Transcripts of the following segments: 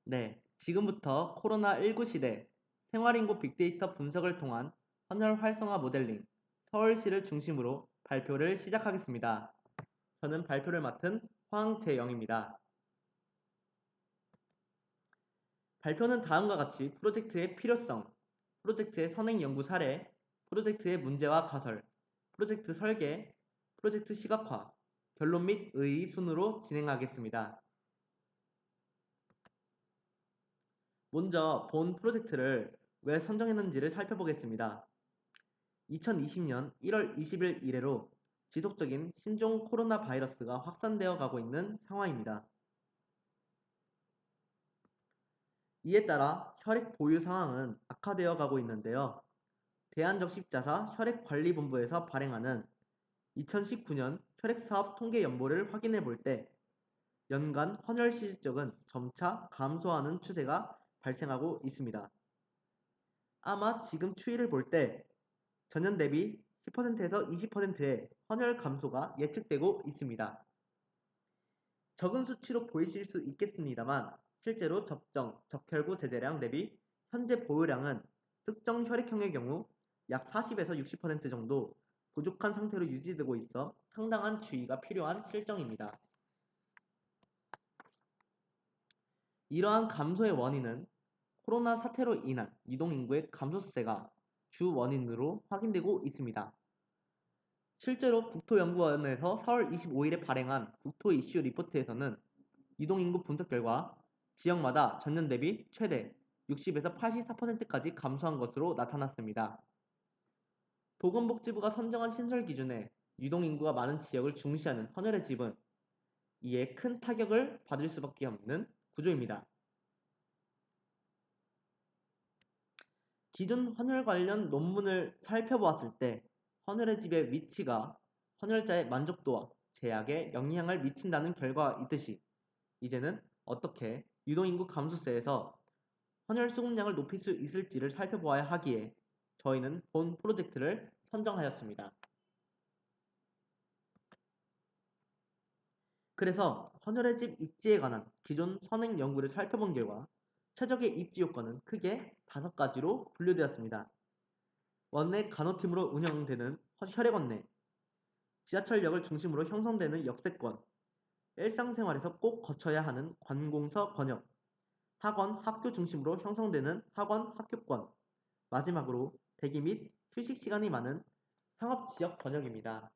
네, 지금부터 코로나19 시대 생활인구 빅데이터 분석을 통한 헌혈 활성화 모델링, 서울시를 중심으로 발표를 시작하겠습니다. 저는 발표를 맡은 황재영입니다. 발표는 다음과 같이 프로젝트의 필요성, 프로젝트의 선행 연구 사례, 프로젝트의 문제와 가설, 프로젝트 설계, 프로젝트 시각화, 결론 및 의의 순으로 진행하겠습니다. 먼저 본 프로젝트를 왜 선정했는지를 살펴보겠습니다. 2020년 1월 20일 이래로 지속적인 신종 코로나 바이러스가 확산되어 가고 있는 상황입니다. 이에 따라 혈액 보유 상황은 악화되어 가고 있는데요. 대한적십자사 혈액관리본부에서 발행하는 2019년 혈액사업 통계 연보를 확인해 볼 때 연간 헌혈 실적은 점차 감소하는 추세가 발생하고 있습니다. 아마 지금 추이를 볼 때 전년 대비 10%에서 20%의 헌혈 감소가 예측되고 있습니다. 적은 수치로 보이실 수 있겠습니다만 실제로 접종, 적혈구 제재량 대비 현재 보유량은 특정 혈액형의 경우 약 40에서 60% 정도 부족한 상태로 유지되고 있어 상당한 주의가 필요한 실정입니다. 이러한 감소의 원인은 코로나 사태로 인한 유동인구의 감소세가 주 원인으로 확인되고 있습니다. 실제로 국토연구원에서 4월 25일에 발행한 국토 이슈 리포트에서는 유동인구 분석 결과 지역마다 전년 대비 최대 60에서 84%까지 감소한 것으로 나타났습니다. 보건복지부가 선정한 신설 기준에 유동인구가 많은 지역을 중시하는 헌혈의 집은 이에 큰 타격을 받을 수밖에 없는 구조입니다. 기존 헌혈 관련 논문을 살펴보았을 때 헌혈의 집의 위치가 헌혈자의 만족도와 제약에 영향을 미친다는 결과가 있듯이 이제는 어떻게 유동인구 감소세에서 헌혈 수급량을 높일 수 있을지를 살펴보아야 하기에 저희는 본 프로젝트를 선정하였습니다. 그래서 헌혈의 집 입지에 관한 기존 선행 연구를 살펴본 결과 최적의 입지 요건은 크게 5가지로 분류되었습니다. 원내 간호팀으로 운영되는 혈액원내, 지하철역을 중심으로 형성되는 역세권, 일상생활에서 꼭 거쳐야 하는 관공서 권역, 학원, 학교 중심으로 형성되는 학원, 학교권, 마지막으로 대기 및 휴식 시간이 많은 상업지역 번역입니다.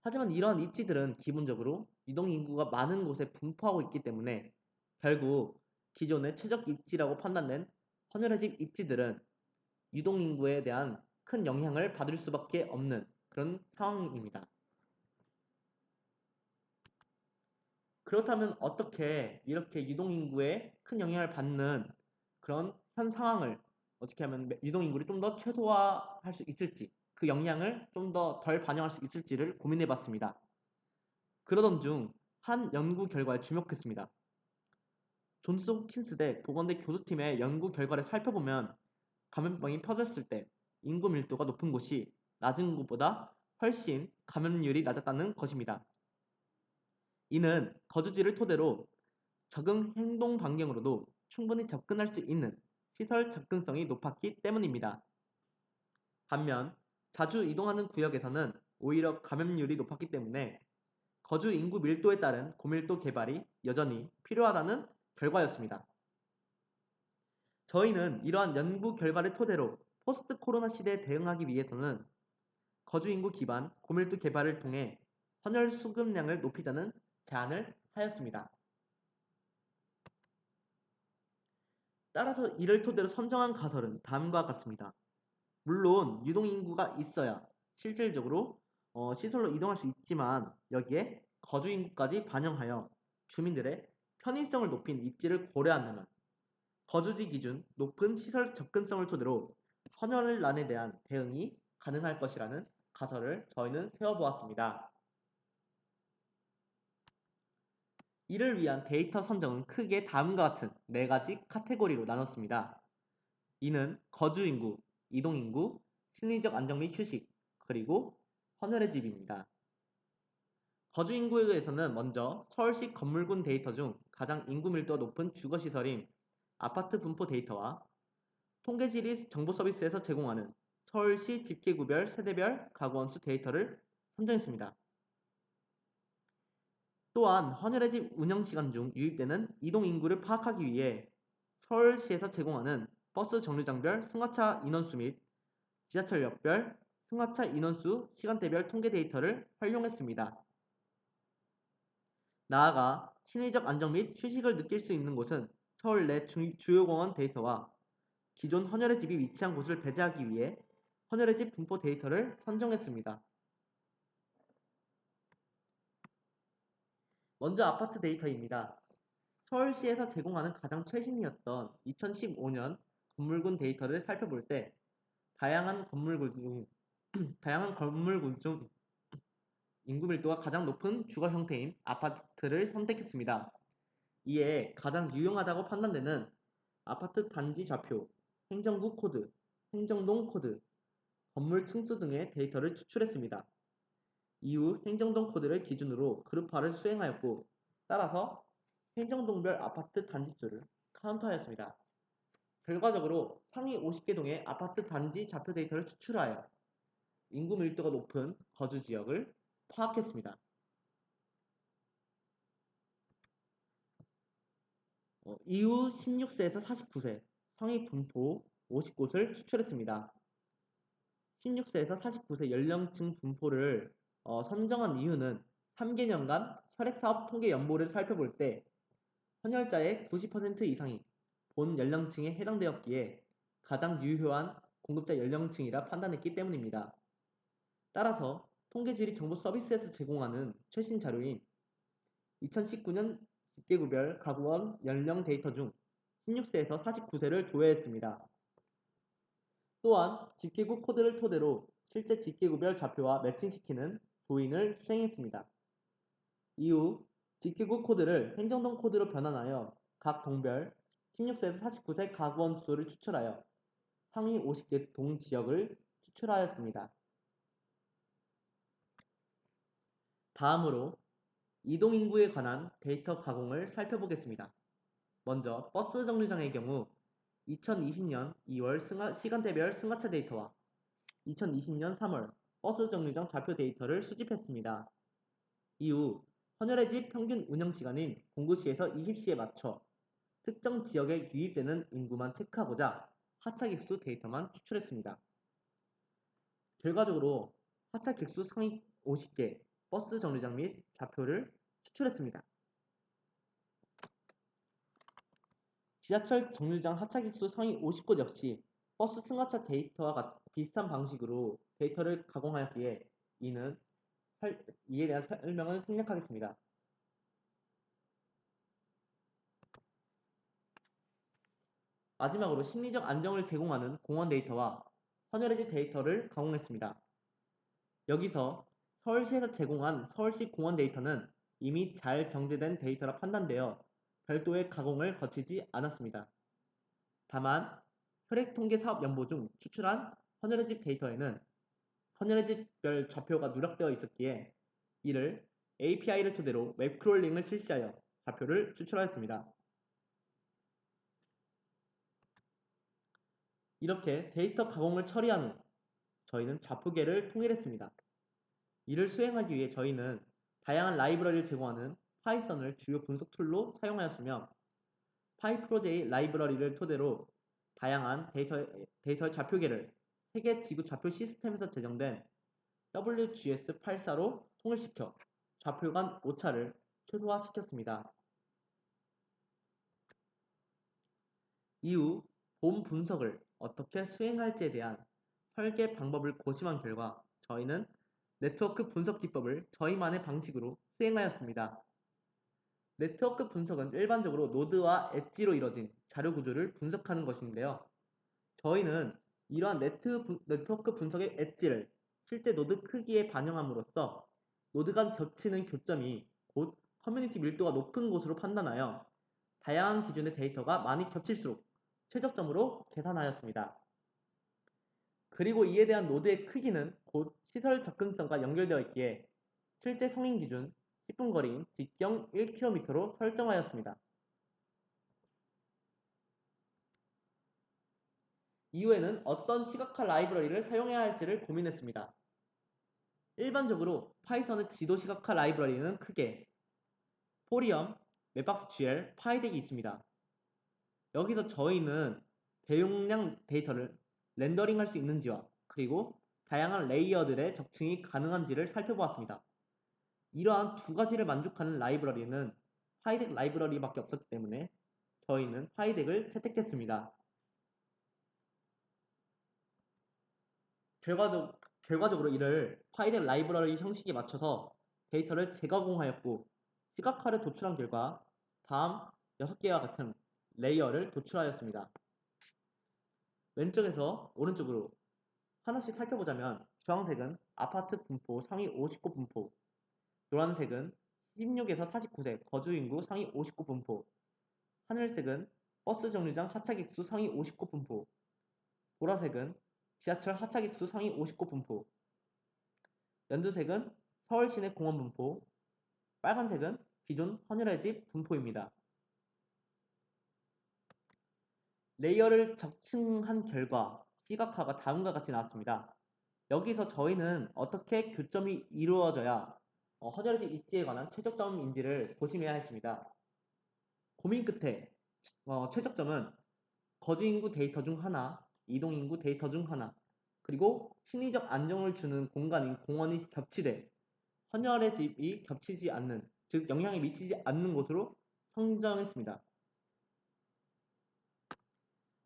하지만 이러한 입지들은 기본적으로 유동인구가 많은 곳에 분포하고 있기 때문에 결국 기존의 최적 입지라고 판단된 헌혈의 집 입지들은 유동인구에 대한 큰 영향을 받을 수밖에 없는 그런 상황입니다. 그렇다면 어떻게 이렇게 유동인구에 큰 영향을 받는 그런 현 상황을 어떻게 하면 유동인구를 좀 더 최소화할 수 있을지 그 영향을 좀 더 덜 반영할 수 있을지를 고민해 봤습니다. 그러던 중 한 연구 결과에 주목했습니다. 존스 홉킨스대 보건대 교수팀의 연구 결과를 살펴보면 감염병이 퍼졌을 때 인구 밀도가 높은 곳이 낮은 곳보다 훨씬 감염률이 낮았다는 것입니다. 이는 거주지를 토대로 적응 행동 반경으로도 충분히 접근할 수 있는 시설 접근성이 높았기 때문입니다. 반면 자주 이동하는 구역에서는 오히려 감염률이 높았기 때문에 거주 인구 밀도에 따른 고밀도 개발이 여전히 필요하다는 결과였습니다. 저희는 이러한 연구 결과를 토대로 포스트 코로나 시대에 대응하기 위해서는 거주 인구 기반 고밀도 개발을 통해 헌혈 수급량을 높이자는 제안을 하였습니다. 따라서 이를 토대로 선정한 가설은 다음과 같습니다. 물론 유동인구가 있어야 실질적으로 시설로 이동할 수 있지만 여기에 거주인구까지 반영하여 주민들의 편의성을 높인 입지를 고려한다면 거주지 기준 높은 시설 접근성을 토대로 헌혈난에 대한 대응이 가능할 것이라는 가설을 저희는 세워보았습니다. 이를 위한 데이터 선정은 크게 다음과 같은 4가지 카테고리로 나눴습니다. 이는 거주인구, 이동인구, 심리적 안정 및 휴식, 그리고 헌혈의 집입니다. 거주 인구에 대해서는 먼저 서울시 건물군 데이터 중 가장 인구 밀도가 높은 주거시설인 아파트 분포 데이터와 통계지리 정보 서비스에서 제공하는 서울시 집계구별 세대별 가구 원수 데이터를 선정했습니다. 또한 헌혈의 집 운영시간 중 유입되는 이동인구를 파악하기 위해 서울시에서 제공하는 버스 정류장별 승하차 인원수 및 지하철역별 승하차 인원수 시간대별 통계 데이터를 활용했습니다. 나아가 심리적 안정 및 휴식을 느낄 수 있는 곳은 서울 내 주요 공원 데이터와 기존 헌혈의 집이 위치한 곳을 배제하기 위해 헌혈의 집 분포 데이터를 선정했습니다. 먼저 아파트 데이터입니다. 서울시에서 제공하는 가장 최신이었던 2015년 건물군 데이터를 살펴볼 때 다양한 건물군 중 인구 밀도가 가장 높은 주거 형태인 아파트를 선택했습니다. 이에 가장 유용하다고 판단되는 아파트 단지 좌표, 행정구 코드, 행정동 코드, 건물 층수 등의 데이터를 추출했습니다. 이후 행정동 코드를 기준으로 그룹화를 수행하였고 따라서 행정동별 아파트 단지 수를 카운트하였습니다. 결과적으로 상위 50개 동의 아파트 단지 좌표 데이터를 추출하여 인구 밀도가 높은 거주 지역을 파악했습니다. 이후 16세에서 49세 상위 분포 50곳을 추출했습니다. 16세에서 49세 연령층 분포를 선정한 이유는 3개년간 혈액사업 통계 연보를 살펴볼 때 헌혈자의 90% 이상이 본 연령층에 해당되었기에 가장 유효한 공급자 연령층이라 판단했기 때문입니다. 따라서 통계지리 정보 서비스에서 제공하는 최신 자료인 2019년 집계구별 가구원 연령 데이터 중 16세에서 49세를 도외했습니다. 또한 집계구 코드를 토대로 실제 집계구별 좌표와 매칭시키는 조인을 수행했습니다. 이후 집계구 코드를 행정동 코드로 변환하여 각 동별 16세에서 49세 가구원 수를 추출하여 상위 50개 동 지역을 추출하였습니다. 다음으로 이동인구에 관한 데이터 가공을 살펴보겠습니다. 먼저 버스 정류장의 경우 2020년 2월 시간대별 승하차 데이터와 2020년 3월 버스 정류장 좌표 데이터를 수집했습니다. 이후 헌혈의 집 평균 운영시간인 09시에서 20시에 맞춰 특정 지역에 유입되는 인구만 체크하고자 하차 객수 데이터만 추출했습니다. 결과적으로 하차 객수 상위 50개 버스 정류장 및 좌표를 추출했습니다. 지하철 정류장 하차 객수 상위 50곳 역시 버스 승하차 데이터와 비슷한 방식으로 데이터를 가공하였기에 이에 대한 설명을 생략하겠습니다. 마지막으로 심리적 안정을 제공하는 공원 데이터와 헌혈의 집 데이터를 가공했습니다. 여기서 서울시에서 제공한 서울시 공원 데이터는 이미 잘 정제된 데이터라 판단되어 별도의 가공을 거치지 않았습니다. 다만 혈액통계 사업 연보 중 추출한 헌혈의 집 데이터에는 헌혈의 집별 좌표가 누락되어 있었기에 이를 API를 토대로 웹크롤링을 실시하여 좌표를 추출하였습니다. 이렇게 데이터 가공을 처리한 후 저희는 좌표계를 통일했습니다. 이를 수행하기 위해 저희는 다양한 라이브러리를 제공하는 파이썬을 주요 분석 툴로 사용하였으며 파이프로제이 라이브러리를 토대로 다양한 데이터의 좌표계를 세계 지구 좌표 시스템에서 제정된 WGS84로 통일시켜 좌표 간 오차를 최소화시켰습니다. 이후 본 분석을 어떻게 수행할지에 대한 설계 방법을 고심한 결과 저희는 네트워크 분석 기법을 저희만의 방식으로 수행하였습니다. 네트워크 분석은 일반적으로 노드와 엣지로 이뤄진 자료 구조를 분석하는 것인데요. 저희는 이러한 네트워크 분석의 엣지를 실제 노드 크기에 반영함으로써 노드 간 겹치는 교점이 곧 커뮤니티 밀도가 높은 곳으로 판단하여 다양한 기준의 데이터가 많이 겹칠수록 최적점으로 계산하였습니다. 그리고 이에 대한 노드의 크기는 곧 시설 접근성과 연결되어 있기에 실제 성인 기준 10분 거리인 직경 1km로 설정하였습니다. 이후에는 어떤 시각화 라이브러리를 사용해야 할지를 고민했습니다. 일반적으로 파이썬의 지도 시각화 라이브러리는 크게 포리엄, 맵박스GL, 파이덱이 있습니다. 여기서 저희는 대용량 데이터를 렌더링할 수 있는지와 그리고 다양한 레이어들의 적층이 가능한지를 살펴보았습니다. 이러한 두 가지를 만족하는 라이브러리는 파이덱 라이브러리밖에 없었기 때문에 저희는 파이덱을 채택했습니다. 결과적으로 이를 파이덱 라이브러리 형식에 맞춰서 데이터를 재가공하였고 시각화를 도출한 결과 다음 6개와 같은 레이어를 도출하였습니다. 왼쪽에서 오른쪽으로 하나씩 살펴보자면 주황색은 아파트 분포 상위 59 분포, 노란색은 16에서 49세 거주인구 상위 59 분포, 하늘색은 버스 정류장 하차객수 상위 59 분포, 보라색은 지하철 하차객수 상위 59 분포, 연두색은 서울 시내 공원 분포, 빨간색은 기존 헌혈의 집 분포입니다. 레이어를 적층한 결과 시각화가 다음과 같이 나왔습니다. 여기서 저희는 어떻게 교점이 이루어져야 헌혈의 집 입지에 관한 최적점인지를 고심해야 했습니다. 고민 끝에 최적점은 거주인구 데이터 중 하나, 이동인구 데이터 중 하나, 그리고 심리적 안정을 주는 공간인 공원이 겹치되 헌혈의 집이 겹치지 않는, 즉 영향이 미치지 않는 곳으로 선정했습니다.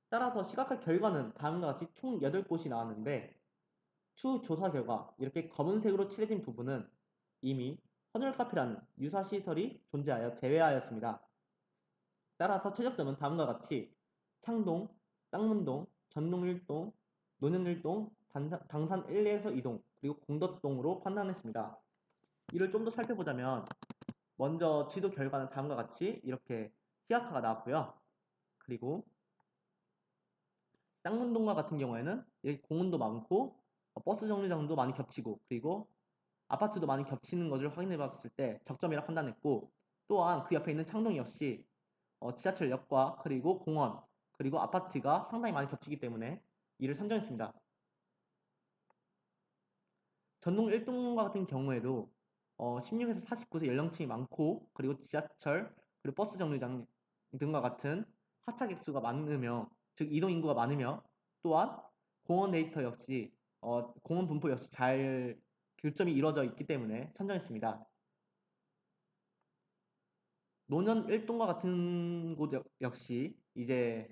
따라서 시각화 결과는 다음과 같이 총 8곳이 나왔는데 추 조사 결과 이렇게 검은색으로 칠해진 부분은 이미 헌혈카페라는 유사시설이 존재하여 제외하였습니다. 따라서 최적점은 다음과 같이 창동, 쌍문동, 전동 1동, 노년 1동, 당산 1에서 2동, 그리고 공덕동으로 판단했습니다. 이를 좀 더 살펴보자면 먼저 지도 결과는 다음과 같이 이렇게 시각화가 나왔고요. 그리고 쌍문동과 같은 경우에는 여기 공원도 많고 버스 정류장도 많이 겹치고 그리고 아파트도 많이 겹치는 것을 확인해 봤을 때 적점이라 판단했고 또한 그 옆에 있는 창동 역시 지하철역과 그리고 공원 그리고 아파트가 상당히 많이 겹치기 때문에 이를 선정했습니다. 전동 1동과 같은 경우에도 16에서 49세 연령층이 많고 그리고 지하철 그리고 버스 정류장 등과 같은 하차객 수가 많으며 즉 이동 인구가 많으며 또한 공원 데이터 역시 공원 분포 역시 잘 교점이 이루어져 있기 때문에 선정했습니다. 노년 1동과 같은 곳 역시 이제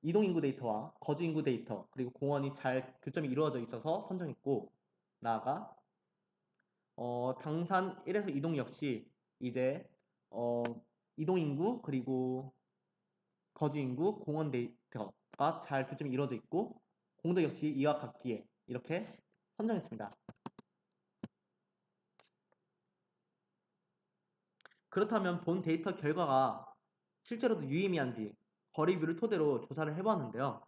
이동인구 데이터와 거주인구 데이터 그리고 공원이 잘 교점이 이루어져 있어서 선정했고 나아가 당산 1에서 2동 역시 이제 어, 이동인구 그리고 거주인구 공원 데이터가 잘 교점이 이루어져 있고 공도 역시 이와 같기에 이렇게 선정했습니다. 그렇다면 본 데이터 결과가 실제로도 유의미한지 거리뷰를 토대로 조사를 해보았는데요.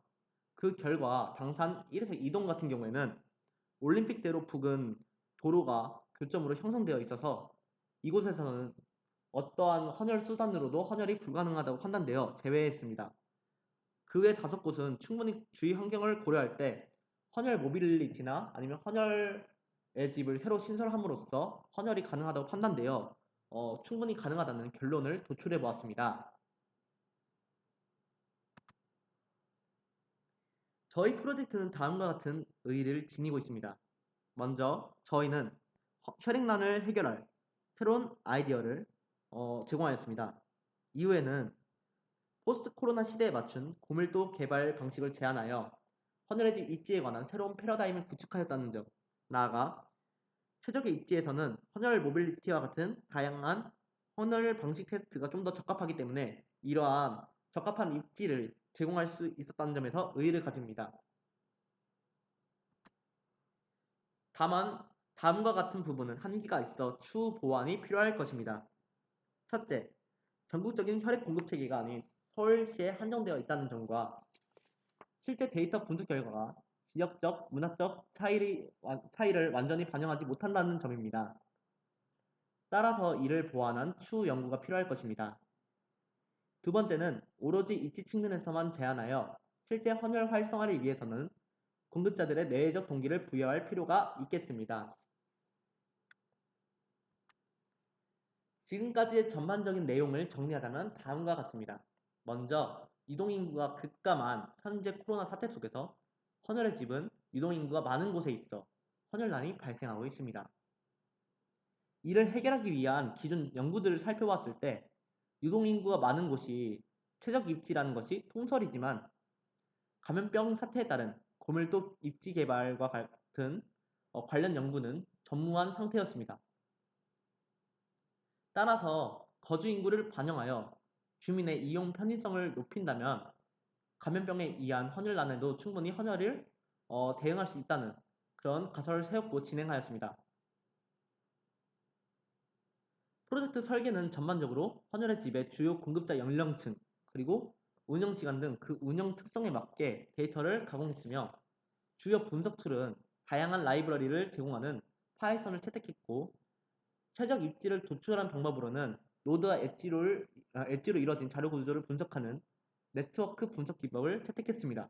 그 결과 당산 1에서 2동 같은 경우에는 올림픽대로 부근 도로가 교점으로 형성되어 있어서 이곳에서는 어떠한 헌혈 수단으로도 헌혈이 불가능하다고 판단되어 제외했습니다. 그 외 5곳은 충분히 주위 환경을 고려할 때 헌혈 모빌리티나 아니면 헌혈의 집을 새로 신설함으로써 헌혈이 가능하다고 판단되어 충분히 가능하다는 결론을 도출해 보았습니다. 저희 프로젝트는 다음과 같은 의의를 지니고 있습니다. 먼저 저희는 혈액난을 해결할 새로운 아이디어를 제공하였습니다. 이후에는 포스트 코로나 시대에 맞춘 고밀도 개발 방식을 제안하여 헌혈의 집 입지에 관한 새로운 패러다임을 구축하였다는 점, 나아가 최적의 입지에서는 헌혈 모빌리티와 같은 다양한 헌혈 방식 테스트가 좀 더 적합하기 때문에 이러한 적합한 입지를 제공할 수 있었다는 점에서 의의를 가집니다. 다만 다음과 같은 부분은 한계가 있어 추후 보완이 필요할 것입니다. 첫째, 전국적인 혈액 공급 체계가 아닌 서울시에 한정되어 있다는 점과 실제 데이터 분석 결과가 지역적, 문화적 차이를 완전히 반영하지 못한다는 점입니다. 따라서 이를 보완한 추후 연구가 필요할 것입니다. 두 번째는 오로지 입지 측면에서만 제한하여 실제 헌혈 활성화를 위해서는 공급자들의 내외적 동기를 부여할 필요가 있겠습니다. 지금까지의 전반적인 내용을 정리하자면 다음과 같습니다. 먼저 유동인구가 급감한 현재 코로나 사태 속에서 헌혈의 집은 유동인구가 많은 곳에 있어 헌혈난이 발생하고 있습니다. 이를 해결하기 위한 기존 연구들을 살펴봤을 때 유동인구가 많은 곳이 최적 입지라는 것이 통설이지만 감염병 사태에 따른 고밀도 입지 개발과 같은 관련 연구는 전무한 상태였습니다. 따라서 거주 인구를 반영하여 주민의 이용 편의성을 높인다면 감염병에 의한 헌혈난에도 충분히 헌혈을 대응할 수 있다는 그런 가설을 세웠고 진행하였습니다. 프로젝트 설계는 전반적으로 헌혈의 집의 주요 공급자 연령층 그리고 운영 시간 등 그 운영 특성에 맞게 데이터를 가공했으며 주요 분석 툴은 다양한 라이브러리를 제공하는 파이썬을 채택했고 최적 입지를 도출한 방법으로는 노드와 엣지로 이루어진 자료 구조를 분석하는 네트워크 분석 기법을 채택했습니다.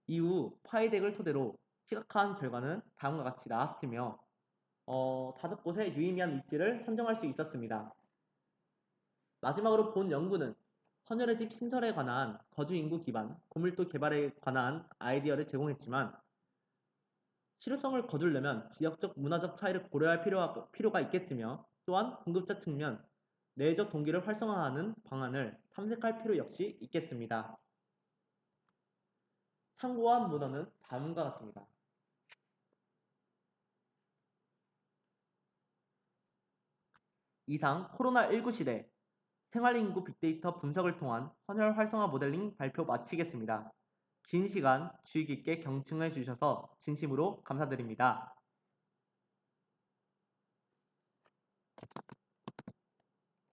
이후 파이덱을 토대로 시각화한 결과는 다음과 같이 나왔으며 5곳의 유의미한 입지를 선정할 수 있었습니다. 마지막으로 본 연구는 헌혈의 집 신설에 관한 거주 인구 기반 고밀도 개발에 관한 아이디어를 제공했지만 실효성을 거두려면 지역적 문화적 차이를 고려할 필요가 있겠으며 또한 공급자 측면 내적 동기를 활성화하는 방안을 탐색할 필요 역시 있겠습니다. 참고한 문헌은 다음과 같습니다. 이상 코로나19 시대 생활인구 빅데이터 분석을 통한 헌혈 활성화 모델링 발표 마치겠습니다. 긴 시간 주의 깊게 경청해 주셔서 진심으로 감사드립니다.